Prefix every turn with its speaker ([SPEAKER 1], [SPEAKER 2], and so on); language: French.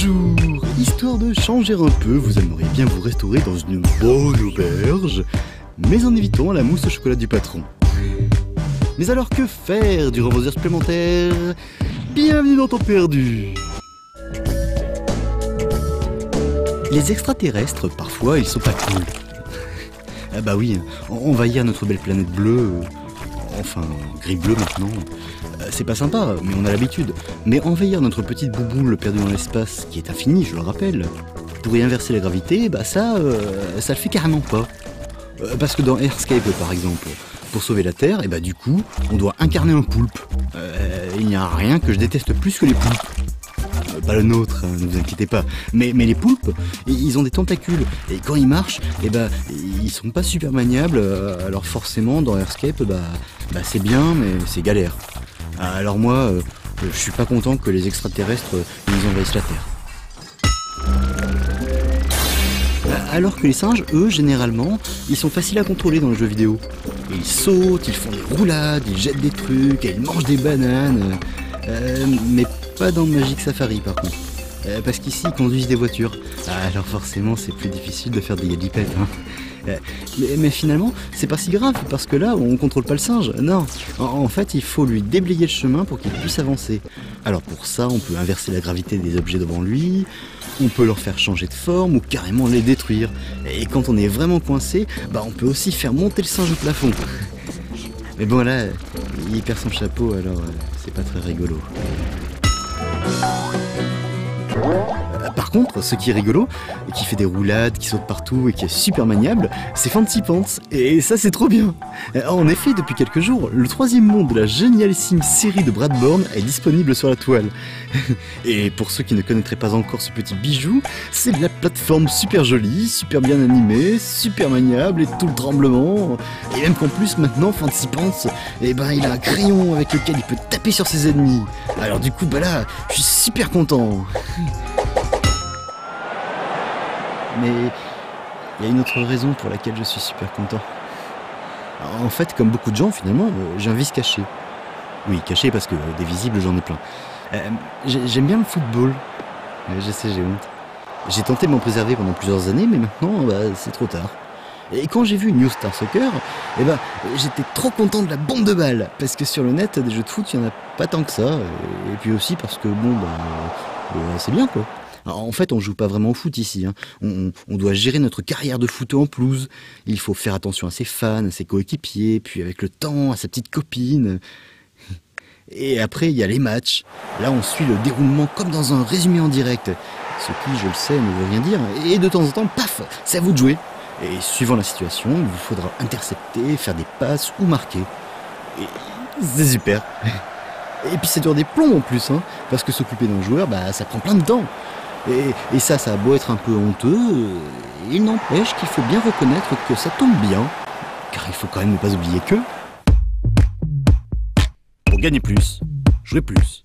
[SPEAKER 1] Bonjour. Histoire de changer un peu, vous aimeriez bien vous restaurer dans une bonne auberge, mais en évitant la mousse au chocolat du patron. Mais alors que faire durant vos heures supplémentaires? Bienvenue dans Temps perdu. Les extraterrestres, parfois, ils sont pas cool. Ah bah oui, envahir notre belle planète bleue, enfin gris-bleu maintenant, c'est pas sympa, mais on a l'habitude. Mais envahir notre petite bouboule perdue dans l'espace, qui est infinie, je le rappelle, pour y inverser la gravité, bah ça le fait carrément pas. Parce que dans Airscape, par exemple, pour sauver la Terre, et bah du coup, on doit incarner un poulpe. Il n'y a rien que je déteste plus que les poulpes. Pas le nôtre, ne vous inquiétez pas. Mais les poulpes, ils ont des tentacules. Et quand ils marchent, et bah, ils sont pas super maniables. Alors forcément, dans Airscape, c'est bien, mais c'est galère. Alors moi, je suis pas content que les extraterrestres ils envahissent la Terre. Alors que les singes, eux, généralement, ils sont faciles à contrôler dans les jeux vidéo. Ils sautent, ils font des roulades, ils jettent des trucs, ils mangent des bananes. Mais pas dans Magic Safari par contre. Parce qu'ici ils conduisent des voitures. Alors forcément c'est plus difficile de faire des galipettes. Mais finalement c'est pas si grave parce que là on contrôle pas le singe. Non, en fait il faut lui déblayer le chemin pour qu'il puisse avancer. Alors pour ça on peut inverser la gravité des objets devant lui, on peut leur faire changer de forme ou carrément les détruire. Et quand on est vraiment coincé, on peut aussi faire monter le singe au plafond. Mais bon là, il perd son chapeau alors c'est pas très rigolo. Par contre, ce qui est rigolo, qui fait des roulades, qui saute partout et qui est super maniable, c'est Fancy Pants. Et ça c'est trop bien. En effet, depuis quelques jours, le 3e monde de la génialissime série de Bradburn est disponible sur la toile. Et pour ceux qui ne connaîtraient pas encore ce petit bijou, c'est de la plateforme super jolie, super bien animée, super maniable et tout le tremblement. Et même qu'en plus maintenant, Fancy Pants, il a un crayon avec lequel il peut taper sur ses ennemis. Alors du coup, là, je suis super content. Mais il y a une autre raison pour laquelle je suis super content. En fait, comme beaucoup de gens, finalement, j'ai un vice caché. Oui, caché parce que des visibles, j'en ai plein. J'aime bien le football. Je sais, j'ai honte. J'ai tenté de m'en préserver pendant plusieurs années, mais maintenant, c'est trop tard. Et quand j'ai vu New Star Soccer, j'étais trop content de la bombe de balle. Parce que sur le net, des jeux de foot, il n'y en a pas tant que ça. Et puis aussi parce que, c'est bien, quoi. Alors, en fait, on joue pas vraiment au foot ici. On doit gérer notre carrière de foot en pelouse. Il faut faire attention à ses fans, à ses coéquipiers, puis avec le temps, à sa petite copine. Et après, il y a les matchs. Là, on suit le déroulement comme dans un résumé en direct. Ce qui, je le sais, ne veut rien dire. Et de temps en temps, paf, c'est à vous de jouer. Et suivant la situation, il vous faudra intercepter, faire des passes ou marquer. Et c'est super. Et puis ça dure des plombs en plus, parce que s'occuper d'un joueur, ça prend plein de temps. Et ça a beau être un peu honteux, il n'empêche qu'il faut bien reconnaître que ça tombe bien, car il faut quand même ne pas oublier que... Pour gagner plus, jouer plus.